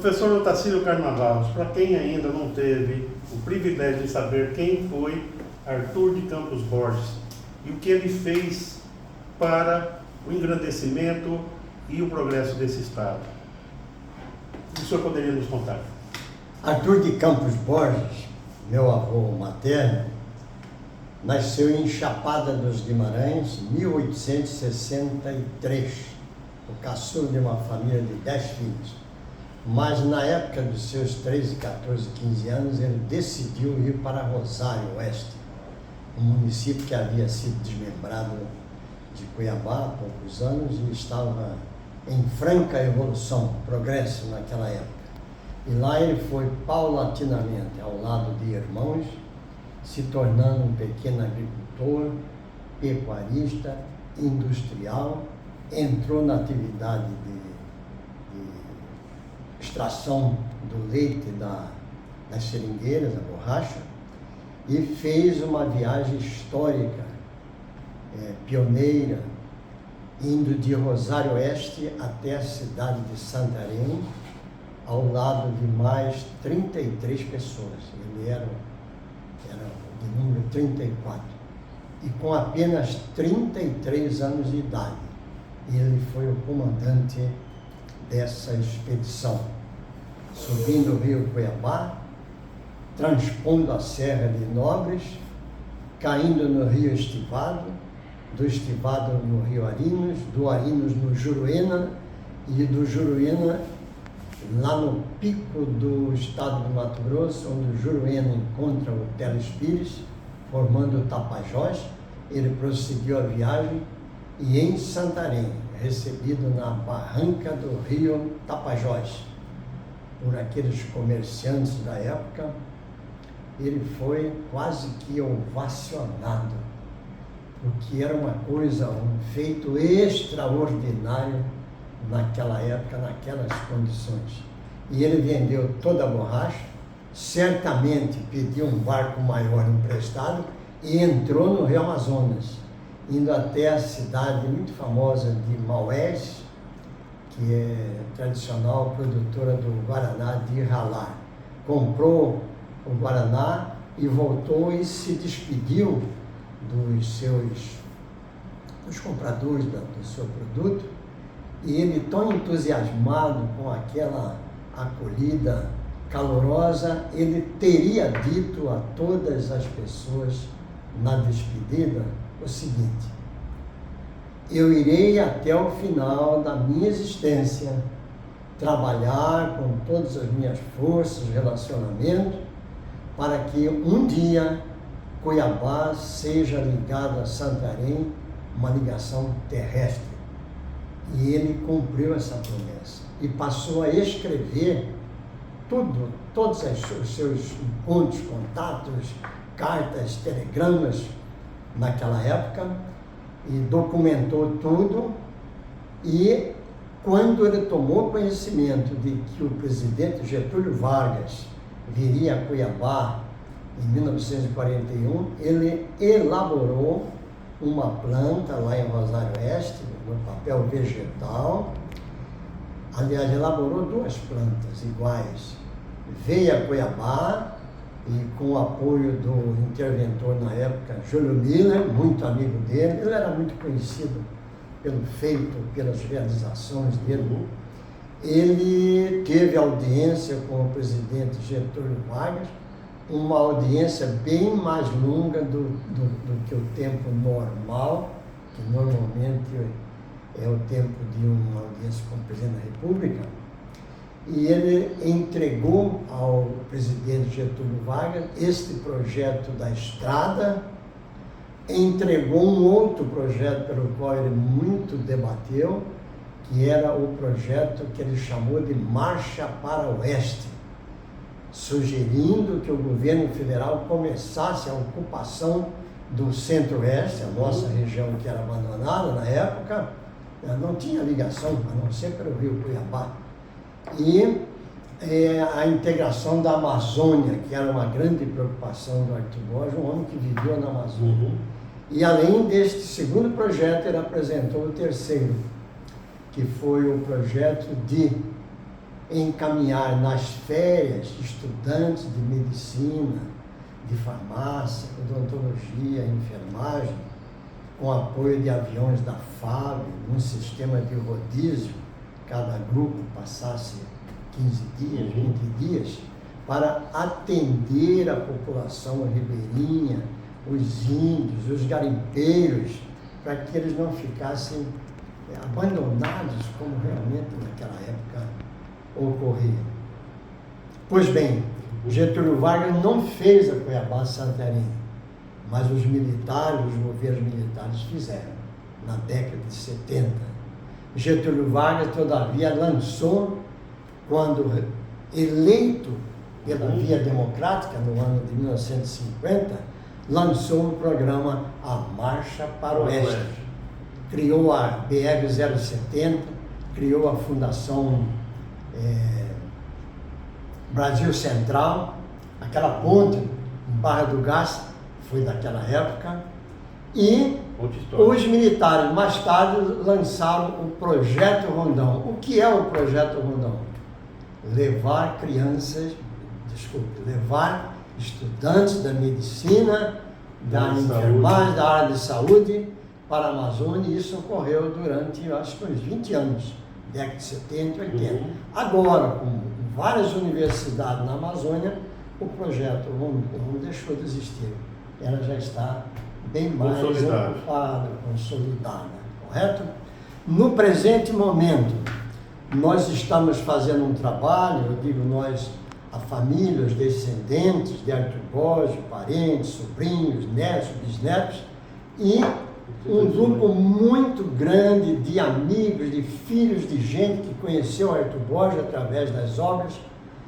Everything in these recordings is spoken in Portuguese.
Professor Otacílio Carnavalos, para quem ainda não teve o privilégio de saber quem foi Arthur de Campos Borges e o que ele fez para o engrandecimento e o progresso desse Estado, o senhor poderia nos contar? Arthur de Campos Borges, meu avô materno, nasceu em Chapada dos Guimarães, 1863, o caçula de uma família de 10 filhos. Mas na época dos seus 13, 14, 15 anos, ele decidiu ir para Rosário Oeste, um município que havia sido desmembrado de Cuiabá há poucos anos e estava em franca evolução, progresso naquela época. E lá ele foi paulatinamente, ao lado de irmãos, se tornando um pequeno agricultor, pecuarista, industrial, entrou na atividade de extração do leite das seringueiras, a borracha, e fez uma viagem histórica, pioneira, indo de Rosário Oeste até a cidade de Santarém, ao lado de mais 33 pessoas. Ele era de número 34. E com apenas 33 anos de idade, ele foi o comandante dessa expedição, subindo o rio Cuiabá, transpondo a Serra de Nobres, caindo no rio Estivado, do Estivado no rio Arinos, do Arinos no Juruena e do Juruena lá no pico do estado do Mato Grosso, onde o Juruena encontra o Telespires, formando o Tapajós. Ele prosseguiu a viagem e em Santarém, recebido na barranca do rio Tapajós, por aqueles comerciantes da época, ele foi quase que ovacionado, porque era uma coisa, um feito extraordinário naquela época, naquelas condições. E ele vendeu toda a borracha, certamente pediu um barco maior emprestado e entrou no Rio Amazonas, indo até a cidade muito famosa de Maués, que é tradicional produtora do Guaraná de ralar. Comprou o Guaraná e voltou e se despediu dos compradores do seu produto, e ele, tão entusiasmado com aquela acolhida calorosa, ele teria dito a todas as pessoas na despedida o seguinte: eu irei até o final da minha existência trabalhar com todas as minhas forças, relacionamento, para que um dia Cuiabá seja ligado a Santarém, uma ligação terrestre. E ele cumpriu essa promessa e passou a escrever todos os seus encontros, contatos, cartas, telegramas naquela época, e documentou tudo. E quando ele tomou conhecimento de que o presidente Getúlio Vargas viria a Cuiabá em 1941, ele elaborou uma planta lá em Rosário Oeste, no papel vegetal. Aliás, elaborou 2 plantas iguais. Veio a Cuiabá e, com o apoio do interventor na época, Júlio Miller, muito amigo dele, ele era muito conhecido pelo feito, pelas realizações dele. Ele teve audiência com o presidente Getúlio Vargas, uma audiência bem mais longa do que o tempo normal, que normalmente é o tempo de uma audiência com o presidente da República. E ele entregou ao presidente Getúlio Vargas este projeto da estrada, entregou um outro projeto pelo qual ele muito debateu, que era o projeto que ele chamou de Marcha para o Oeste, sugerindo que o governo federal começasse a ocupação do Centro-Oeste, a nossa região que era abandonada na época, não tinha ligação, a não ser pelo rio Cuiabá, e a integração da Amazônia, que era uma grande preocupação do Arthur Borges, um homem que viveu na Amazônia. E além deste segundo projeto, ele apresentou o terceiro, que foi o projeto de encaminhar nas férias estudantes de medicina, de farmácia, odontologia, enfermagem, com apoio de aviões da FAB, num sistema de rodízio, cada grupo passasse 15 dias, 20 dias, para atender a população ribeirinha, os índios, os garimpeiros, para que eles não ficassem abandonados como realmente naquela época ocorria. Pois bem, Getúlio Vargas não fez a Cuiabá-Santarém, mas os militares, os governos militares fizeram, na década de 70. Getúlio Vargas, todavia, lançou, quando eleito pela via democrática, no ano de 1950, lançou o programa A Marcha para o Oeste. Criou a BR-070, criou a Fundação Brasil Central, aquela ponte em Barra do Garça, foi daquela época, e os militares mais tarde lançaram o Projeto Rondão. O que é o Projeto Rondão? Levar estudantes da medicina, da enfermagem, da área de saúde para a Amazônia, e isso ocorreu durante, acho que uns 20 anos, década de 70 e 80. Agora, com várias universidades na Amazônia, o projeto não deixou de existir. Ela já está bem mais ocupada, consolidada, correto? No presente momento, nós estamos fazendo um trabalho, eu digo nós, a família, os descendentes de Arthur Borges, parentes, sobrinhos, netos, bisnetos, e um grupo muito grande de amigos, de filhos de gente que conheceu Arthur Borges através das obras,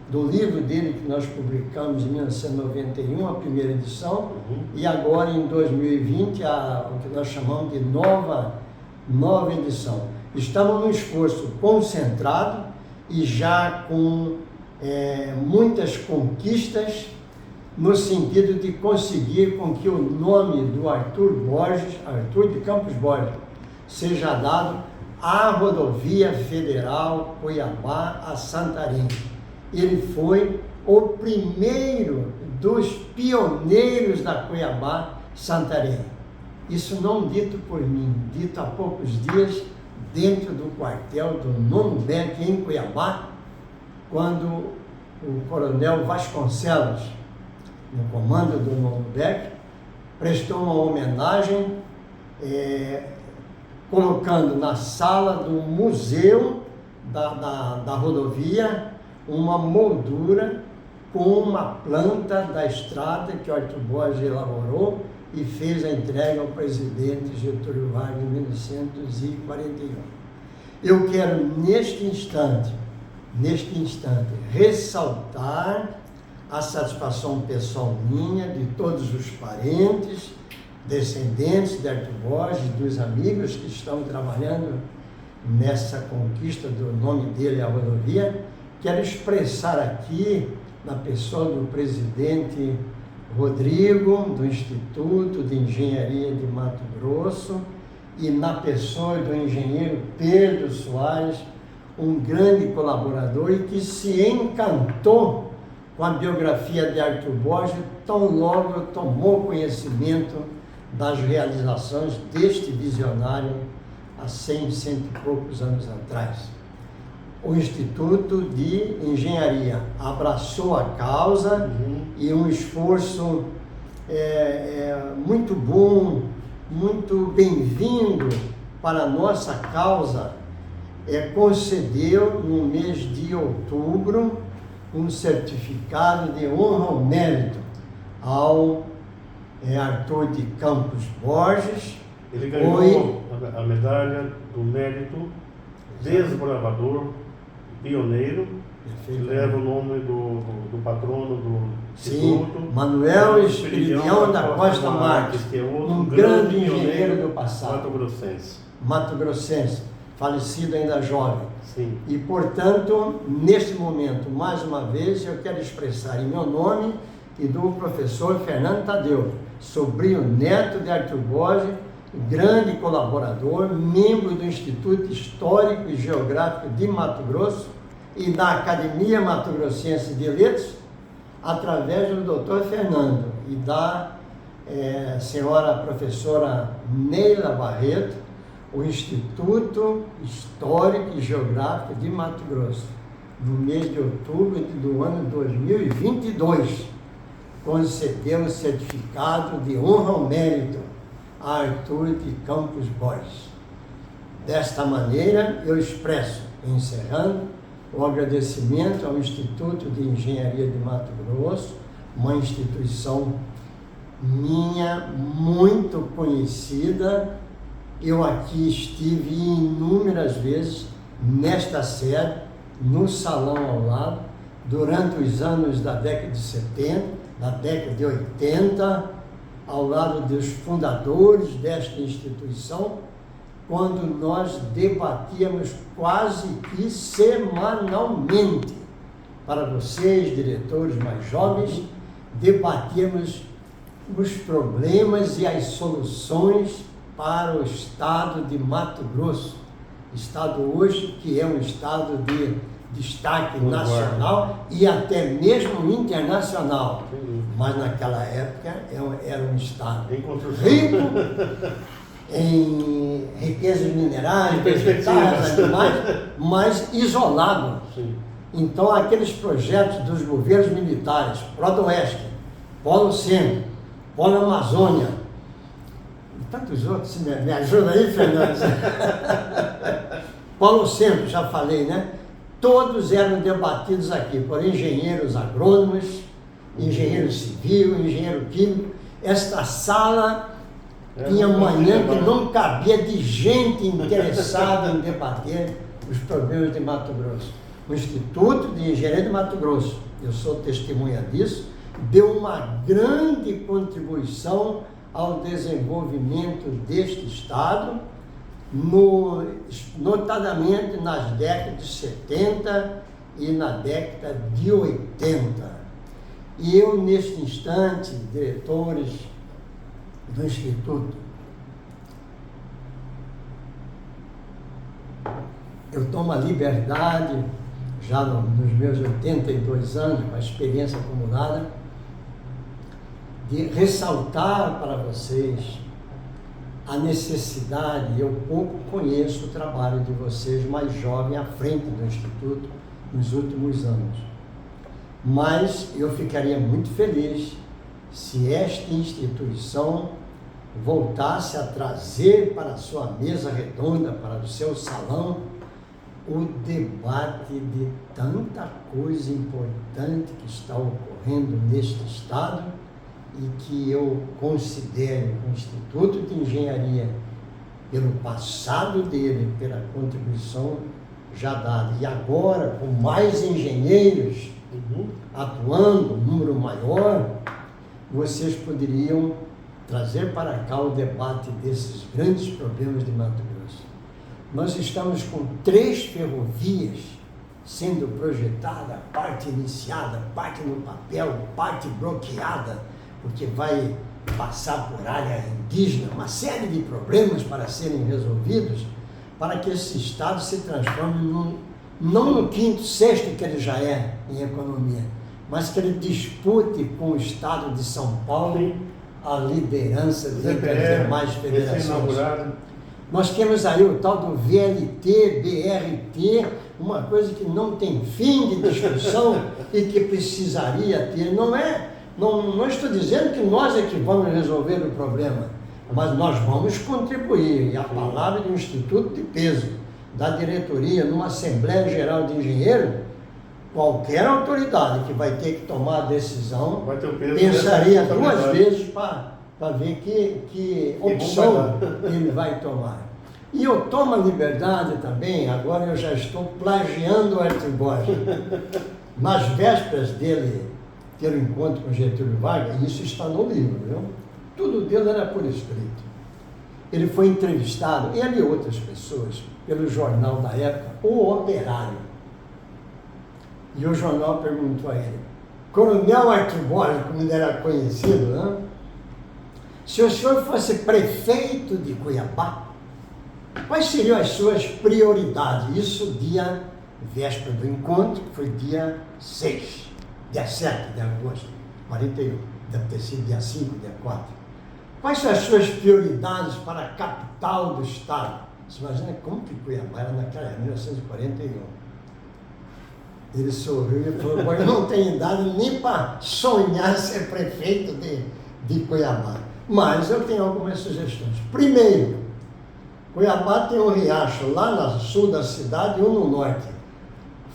do livro dele que nós publicamos em 1991, a primeira edição, e agora em 2020, o que nós chamamos de nova edição. Estamos num esforço concentrado e já com muitas conquistas, no sentido de conseguir com que o nome do Arthur Borges, Arthur de Campos Borges, seja dado à rodovia federal Cuiabá a Santarém. Ele foi o primeiro dos pioneiros da Cuiabá-Santarém. Isso não dito por mim, dito há poucos dias, dentro do quartel do 9º BEC em Cuiabá, quando o coronel Vasconcelos, no comando do 9º BEC, prestou uma homenagem, colocando na sala do museu da rodovia uma moldura com uma planta da estrada que o Arthur Borges elaborou e fez a entrega ao presidente Getúlio Vargas em 1941. Eu quero, neste instante, ressaltar a satisfação pessoal minha, de todos os parentes, descendentes de Arthur Borges, dos amigos que estão trabalhando nessa conquista do nome dele, a rodovia. Quero expressar aqui, na pessoa do presidente Rodrigo, do Instituto de Engenharia de Mato Grosso, e na pessoa do engenheiro Pedro Soares, um grande colaborador e que se encantou com a biografia de Arthur Borges, tão logo tomou conhecimento das realizações deste visionário há 100 e poucos anos atrás. O Instituto de Engenharia abraçou a causa e um esforço muito bom, muito bem-vindo para a nossa causa, concedeu no mês de outubro um certificado de honra ao mérito ao Arthur de Campos Borges. Ele ganhou a medalha do mérito desbravador, pioneiro, que leva o nome do patrono do Instituto, Manuel Esperidião da Costa Marques, que é outro um grande engenheiro do passado, mato-grossense, falecido ainda jovem. Sim. E, portanto, neste momento, mais uma vez, eu quero expressar em meu nome e do professor Fernando Tadeu, sobrinho neto de Arthur Borges, grande colaborador, membro do Instituto Histórico e Geográfico de Mato Grosso, e da Academia Mato Grossense de Letras, através do Dr. Fernando e da senhora professora Neila Barreto, o Instituto Histórico e Geográfico de Mato Grosso, no mês de outubro do ano 2022, concedeu o certificado de honra ao mérito a Arthur de Campos Borges. Desta maneira, eu expresso, encerrando, o agradecimento ao Instituto de Engenharia de Mato Grosso, uma instituição minha muito conhecida. Eu aqui estive inúmeras vezes nesta sede, no salão ao lado, durante os anos da década de 70, da década de 80, ao lado dos fundadores desta instituição, quando nós debatíamos quase que semanalmente. Para vocês, diretores mais jovens, debatíamos os problemas e as soluções para o estado de Mato Grosso. Estado hoje que é um estado de destaque nacional e até mesmo internacional. Mas naquela época era um estado rico em riquezas minerais, vegetais, animais, mas isolado. Sim. Então aqueles projetos dos governos militares, Prodoeste, Polo Centro, Polo Amazônia, e tantos outros, me ajuda aí, Fernando? Polo Centro, já falei, né? Todos eram debatidos aqui por engenheiros agrônomos, engenheiro civil, engenheiro químico. Esta sala tinha manhã que não cabia de gente interessada em debater os problemas de Mato Grosso. O Instituto de Engenharia de Mato Grosso, eu sou testemunha disso, deu uma grande contribuição ao desenvolvimento deste estado, notadamente nas décadas de 70 e na década de 80. E eu, neste instante, diretores do Instituto, eu tomo a liberdade, já nos meus 82 anos, com a experiência acumulada, de ressaltar para vocês a necessidade. Eu pouco conheço o trabalho de vocês mais jovens à frente do Instituto nos últimos anos, mas eu ficaria muito feliz se esta instituição voltasse a trazer para a sua mesa redonda, para o seu salão, o debate de tanta coisa importante que está ocorrendo neste estado e que eu considero o Instituto de Engenharia, pelo passado dele, pela contribuição já dada, e agora com mais engenheiros atuando, um número maior, vocês poderiam trazer para cá o debate desses grandes problemas de Mato Grosso. Nós estamos com 3 ferrovias sendo projetadas, parte iniciada, parte no papel, parte bloqueada, porque vai passar por área indígena, uma série de problemas para serem resolvidos, para que esse estado se transforme não no 5º, 6º que ele já é em economia, mas que ele dispute com o estado de São Paulo a liderança dentre as demais federações. Nós temos aí o tal do VLT, BRT, uma coisa que não tem fim de discussão e que precisaria ter. Não estou dizendo que nós é que vamos resolver o problema, mas nós vamos contribuir. E a palavra do Instituto de peso, da diretoria, numa Assembleia Geral de Engenheiros, qualquer autoridade que vai ter que tomar a decisão pensaria 2 vezes para ver que opção ele vai tomar. E eu tomo a liberdade também, agora eu já estou plagiando o Arthur Borges. Nas vésperas dele ter o encontro com Getúlio Vargas, isso está no livro, viu? Tudo dele era por escrito. Ele foi entrevistado, ele e outras pessoas, pelo jornal da época, O Operário. E o jornal perguntou a ele, Coronel Arthur Borges, como ele era conhecido, né? Se o senhor fosse prefeito de Cuiabá, quais seriam as suas prioridades? Isso dia véspera do encontro, que foi dia 6, dia 7 de agosto, 41, deve ter sido dia 5, dia 4. Quais são as suas prioridades para a capital do estado? Você imagina como que Cuiabá era naquela época, 1941. Ele sorriu e falou, eu não tenho idade nem para sonhar ser prefeito de Cuiabá. Mas eu tenho algumas sugestões. Primeiro, Cuiabá tem um riacho lá no sul da cidade e um no norte.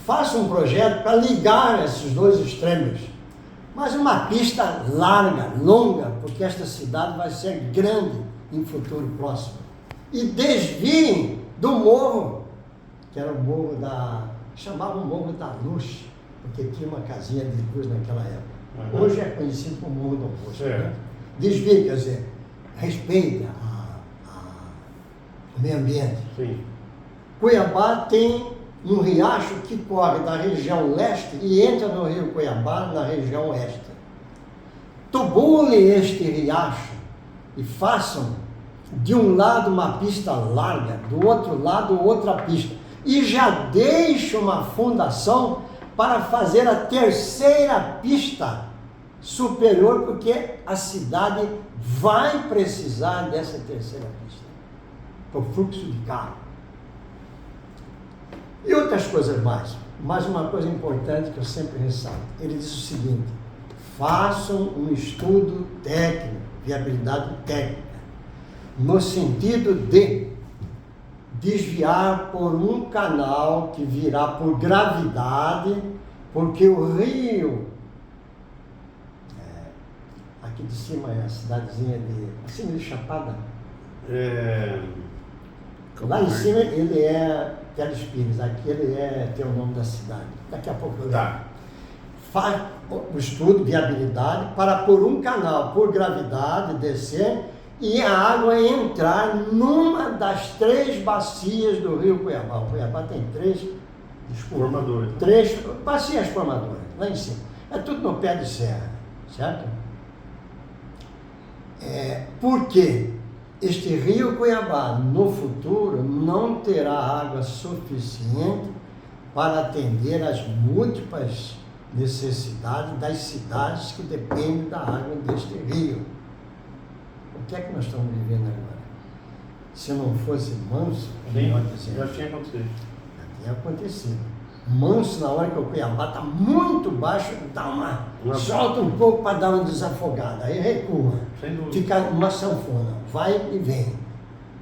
Faça um projeto para ligar esses dois extremos. Mas uma pista larga, longa, porque esta cidade vai ser grande em futuro próximo. E desviem do morro, que era o morro chamavam Morro da Luz, porque tinha uma casinha de luz naquela época. Hoje é conhecido como Morro do Augusto. Né? Desvie, quer dizer, respeita o meio ambiente. Sim. Cuiabá tem um riacho que corre da região leste e entra no rio Cuiabá na região oeste. Tubule este riacho e façam de um lado uma pista larga, do outro lado outra pista. E já deixe uma fundação para fazer a terceira pista superior, porque a cidade vai precisar dessa terceira pista, por fluxo de carro. E outras coisas mais. Mas uma coisa importante que eu sempre ressalto, ele diz o seguinte, façam um estudo técnico, viabilidade técnica, no sentido de desviar por um canal que virá por gravidade, porque o rio, aqui de cima é a cidadezinha de Chapada, lá em cima ele é Teles Pires, aqui ele tem o nome da cidade, daqui a pouco eu lembro. Faz o estudo, viabilidade, para por um canal por gravidade descer e a água entrar numa das 3 bacias do rio Cuiabá. O Cuiabá tem 3 formadores. 3 bacias formadoras, lá em cima. É tudo no pé de serra, certo? Porque este rio Cuiabá, no futuro, não terá água suficiente para atender às múltiplas necessidades das cidades que dependem da água deste rio. O que é que nós estamos vivendo agora? Se não fosse manso, já tinha acontecido. Já tinha acontecido. Manso, na hora que o Cuiabá está muito baixo, solta um pouco para dar uma desafogada, aí recua. Sem dúvida. Fica uma sanfona, vai e vem.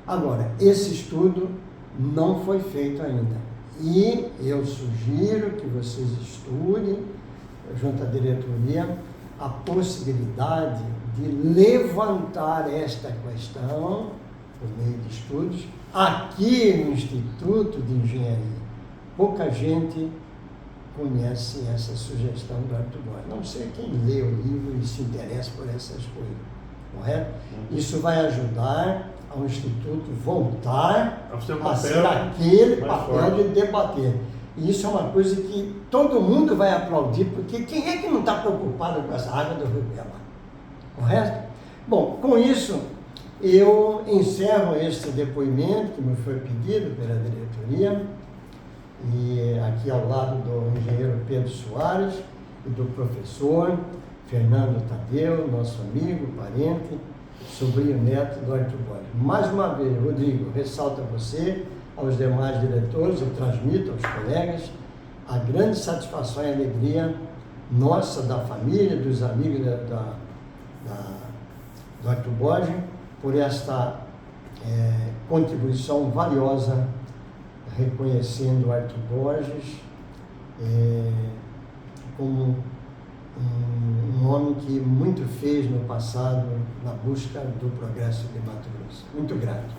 Agora, esse estudo não foi feito ainda. E eu sugiro que vocês estudem, junto à diretoria, a possibilidade de levantar esta questão, por meio de estudos, aqui no Instituto de Engenharia. Pouca gente conhece essa sugestão do Arthur Borges. Não sei quem lê o livro e se interessa por essas coisas, correto? Isso vai ajudar ao Instituto voltar a ser aquele papel de debater. E isso é uma coisa que todo mundo vai aplaudir, porque quem é que não está preocupado com essa água do Rio Cuiabá? Correto? Bom, com isso, eu encerro este depoimento que me foi pedido pela diretoria, e aqui ao lado do engenheiro Pedro Soares e do professor Fernando Tadeu, nosso amigo, parente, sobrinho neto do Arthur Borges. Mais uma vez, Rodrigo, ressalto a você, aos demais diretores, eu transmito aos colegas a grande satisfação e alegria nossa, da família, dos amigos do Arthur Borges, por esta contribuição valiosa, reconhecendo o Arthur Borges como um homem que muito fez no passado na busca do progresso de Mato Grosso. Muito grato.